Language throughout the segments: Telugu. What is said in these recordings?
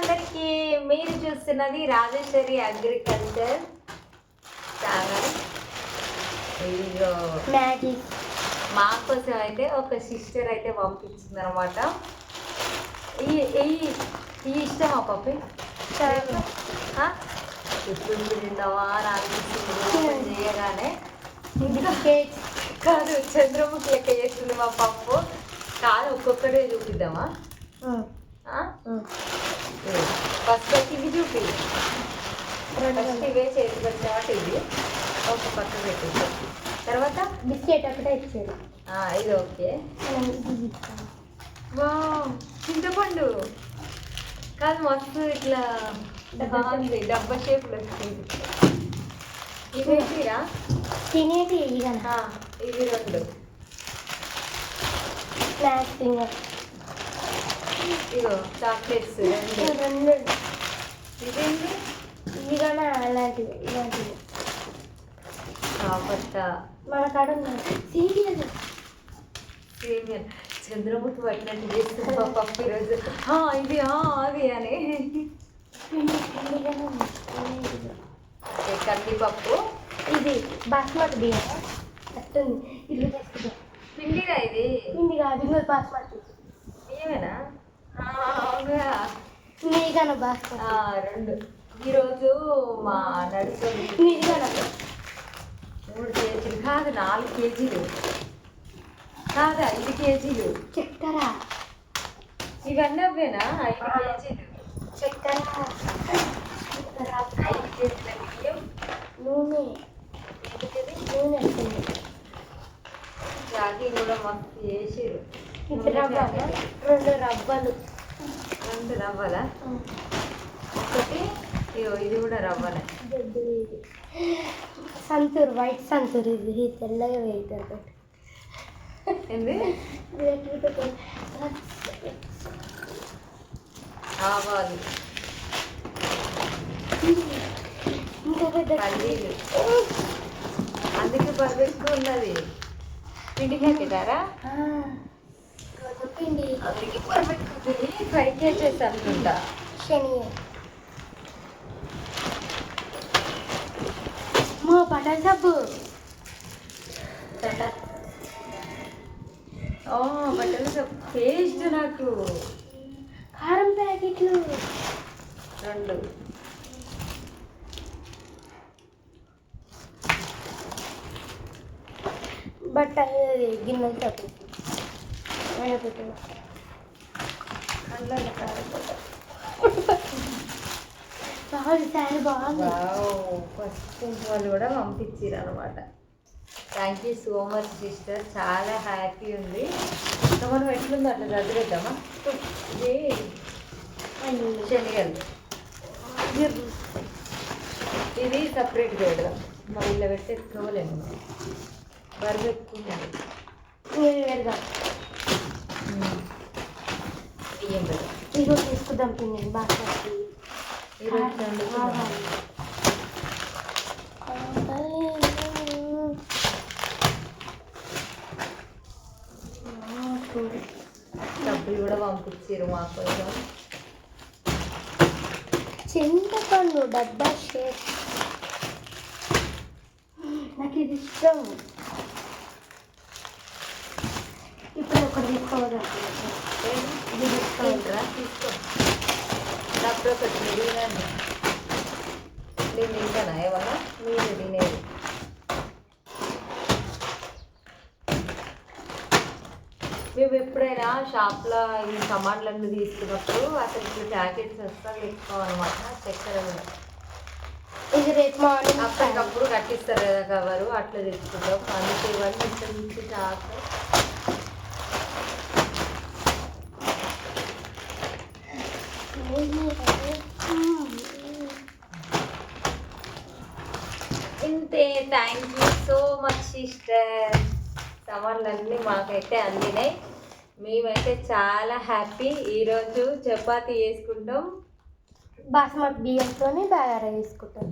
అందరికీ. మీరు చూస్తున్నది రాజేశ్వరి అగ్రికల్చర్ ఛానల్. ఇదిగో మా కోసం అయితే ఒక సిస్టర్ అయితే పంపించింది అనమాట. ఈ ఇష్టమా పప్పి? ఎప్పుడు తింటావా అని అనిపిస్తుంది చేయగానే. ఇంకా కాదు, చంద్రముఖి లెక్క చేస్తుంది మా పప్పు. కాదు, ఒక్కొక్కటే చూపిద్దామా? ఫస్ట్ వచ్చి ఇది చూపి. ఫస్ట్ ఇవే చేతికి వచ్చామాట. ఇది ఒక పక్క పెట్టింది. తర్వాత బిస్కెట్ ఒకటే ఇచ్చారు. ఇది ఓకే. వా, చింతపండు కాదు, మస్తు ఇట్లా బాగుంది, డబ్బా షేప్లో వచ్చింది. ఇవి వేసిరా తినేటి ఇవి రెండు స్నాక్స్. ఇగో చాక్లెట్స్ రెండు. ఇదేంటి? ఇవి కానీ అలాంటివి ఇలాంటివి కొత్త మన కాడ ఉన్నాయి. సీరియల్ సేమియా చంద్రముఖి పట్టినట్టు చేస్తుంది మా పప్పు ఈరోజు. ఇది అది అని కందిపప్పు. ఇది బాస్మతి బియ్యం అట్టుంది. ఇది తీసుకుంటాం. పిండిరా ఇది? పిండి కాదు, ఇది బాస్మతి బియ్యమేనా? అవునా? నీకన్నా బాస్మతి రెండు. ఈరోజు మా నడుస్తుంది. నీకన్నా 3 కేజీలు కాదు, 4 కేజీలు కాదా, 5 కేజీలు చక్కెర. ఇవన్నీ అవేనా? 5 కేజీలు చక్కెర, 5 కేజీల బియ్యం, నూనె. నూనె వస్తుంది. జాకీ కూడా మస్తు చేసిరు. ఇప్పుడు రవ్వ, 2 రవ్వలు. 2 రవ్వలా? ఒకటి ఇది కూడా రవ్వలే. సంతూర్, వైట్ సంతూర్. ఇది తెల్లగా వేస్తారు. ఏంది? ఆవాలు, పల్లీలు. అందుకే బర్రెక్కు ఉన్నది. పిండి ప్యాకెటారా? పిండి అందుకే బర్రెక్కుతుంది. 5 కేజెస్ అనుకుంటా. శని బట్టల సబ్బు. బట్టల సబ్బు పేస్ట్. నాకు కారం ప్యాకెట్లు 2. బట్ట గిన్నెలు సబ్బు. చాలా బాగుంది. ఫస్ట్ వాళ్ళు కూడా పంపించారు అనమాట. Thank you so much sister. చాలా హ్యాపీ ఉంది. మనం ఎట్లుంది అట్లా చదివేద్దామా? ఇది శనగలు, ఇది సపరేట్ పెడదాం. మా ఇళ్ళ పెట్టి ఎత్తుకోలేము, బరువు ఎక్కువ. పెడదాం. బియ్యం పెడదాం. ఈరోజు తీసుకుందాం పిండి బాగా. ఈరోజు డబ్బులు కూడా పంపించారు మా కోసం. చింతపండు డబ్బా షేప్. నాకు ఇది ఇష్టం. ఇప్పుడు ఒకటి తీసుకోవాలి. ఇది తీసుకోవాలరా? తీసుకో. డబ్బు ఒకటి తిరిగినండి. నేను తింటానా ఏమన్నా? మీరు తినేది. మేము ఎప్పుడైనా షాప్లో ఈ సామాన్లన్నీ తీసుకున్నప్పుడు అసలు ఇట్లా ప్యాకెట్స్ వస్తాయి తెచ్చుకోవాలన్నమాట. చక్కెర కూడా ఇది రేపు మార్నింగ్ అప్పటికప్పుడు కట్టిస్తారు కదా కవరు, అట్లా తెచ్చుకుంటాం. అందుకే ఇవన్నీ ఇక్కడ నుంచి చాకు. ఇంతే. Thank you so much sister. సామాన్లన్నీ మాకైతే అందినాయి. మేమైతే చాలా హ్యాపీ. ఈరోజు చపాతీ చేసుకుంటాం. బాస్మతి బియ్యంతో బగారా వేసుకుంటాం.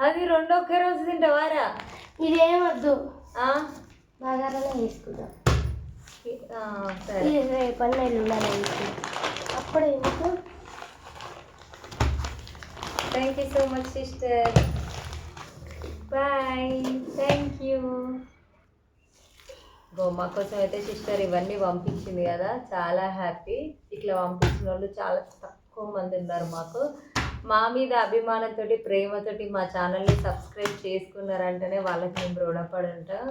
అది 2 ఒకే రోజు తింటావారా? ఇదేమొద్దు, బగారానే వేసుకుంటాం. సరే, రేపన్న ఎల్లుండాలి. అప్పుడు ఎందుకు thank you so much sister. Bye. Thank you. మా కోసం అయితే సిస్టర్ ఇవన్నీ పంపించింది కదా, చాలా హ్యాపీ. ఇట్లా పంపించిన వాళ్ళు చాలా తక్కువ మంది ఉన్నారు. మా మీద అభిమానంతో ప్రేమతోటి మా ఛానల్ని సబ్స్క్రైబ్ చేసుకున్నారంటేనే వాళ్ళకి మేము రుణపడి ఉంటాం.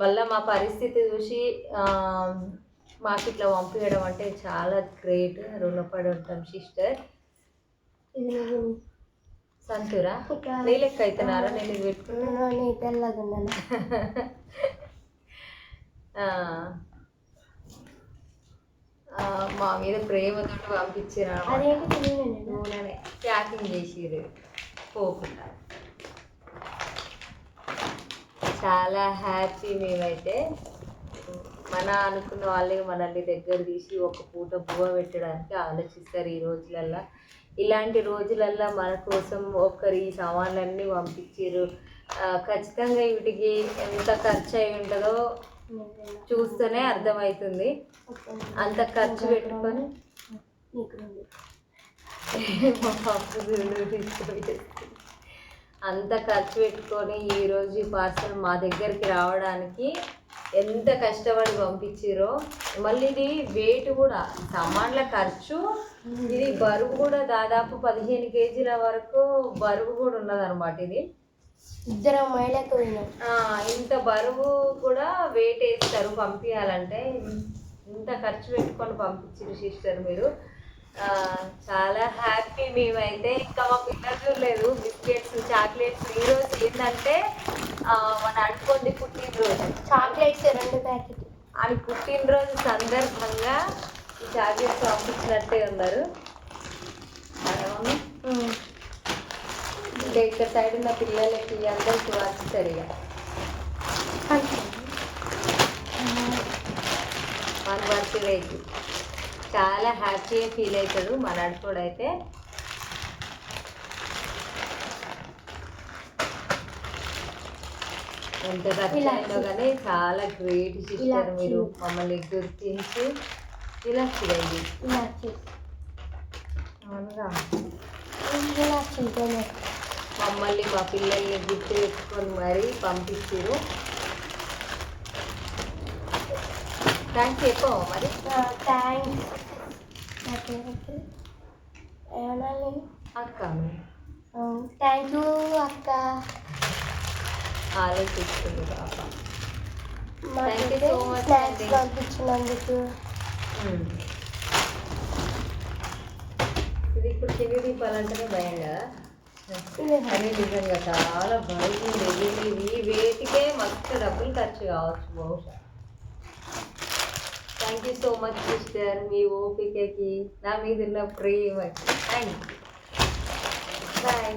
మళ్ళీ మా పరిస్థితి చూసి మాకు ఇట్లా పంపించడం అంటే చాలా గ్రేట్, రుణపడి ఉంటాం సిస్టర్. సంతూరా నీ లెక్క అవుతున్నారా? నేను ఇది పెట్టుకున్నాను. మా మీద ప్రేమతో పంపించారు, నూనె ప్యాకింగ్ చేసిరు పోకుండా. చాలా హ్యాపీ మేమైతే. అనుకున్న వాళ్ళే మనల్ని దగ్గర తీసి ఒక పూట బువ్వ పెట్టడానికి ఆలోచిస్తారు ఈ రోజులల్లో. ఇలాంటి రోజులల్లో మన కోసం ఒకరి సామాన్లన్నీ పంపించారు. ఖచ్చితంగా వీటికి ఎంత ఖర్చు అయి ఉంటుందో చూస్తేనే అర్థమవుతుంది. అంత ఖర్చు పెట్టుకొని అంత ఖర్చు పెట్టుకొని ఈరోజు ఈ పార్సల్ మా దగ్గరికి రావడానికి ఎంత కష్టపడి పంపించారో. మళ్ళీ ఇది వెయిట్ కూడా, సామాన్ల ఖర్చు, ఇది బరువు కూడా దాదాపు 15 కేజీల వరకు బరువు కూడా ఉన్నదన్నమాట. ఇది ఇద్దరు మహిళతో ఇంత బరువు కూడా వెయిట్ వేస్తారు పంపించాలంటే. ఇంత ఖర్చు పెట్టుకొని పంపించారు సిస్టర్ మీరు. చాలా హ్యాపీ మేమైతే. ఇంకా మా పిల్లలు చూడలేదు బిస్కెట్స్, చాక్లెట్స్. ఈరోజు ఏంటంటే మన అనుకోండి పుట్టినరోజు, చాక్లెట్స్ 2 ప్యాకెట్లు. అని పుట్టినరోజు సందర్భంగా ఈ చాక్లెట్స్ పంపించినట్టే ఉన్నారు. ఇంకా ఇక్కడ సైడ్ ఉన్న పిల్లలకి అందరికి వచ్చేసారు ఇక. 1 బర్త్డేకి చాలా హ్యాపీగా ఫీల్ అవుతాడు మా నడుపుడైతే. ఎంత ఖర్చు అయిందో కానీ చాలా గ్రేట్ సిస్టర్ మీరు. మమ్మల్ని గుర్తించి ఇలా చూడండి. అవునుగా మమ్మల్ని మా పిల్లల్ని గుర్తు పెట్టుకొని మరీ పంపించారు. థ్యాంక్స్ చెప్పాము మరి. అక్క థ్యాంక్ యూ అక్క. ఆలోచిస్తుంది పాప. థ్యాంక్ యూ సో మచ్ పంపించినందుకు. ఇది ఇప్పుడు కింది దీపాలంటేనే భయం కదా, కానీ నిజంగా చాలా భయం. ఈ వేటికే మస్తు డబ్బులు ఖర్చు కావచ్చు బహుశా. Thank you so much sister, మీ ఓపికకి, నా మీద ఉన్న ప్రేమకి. Thank you. బాయ్.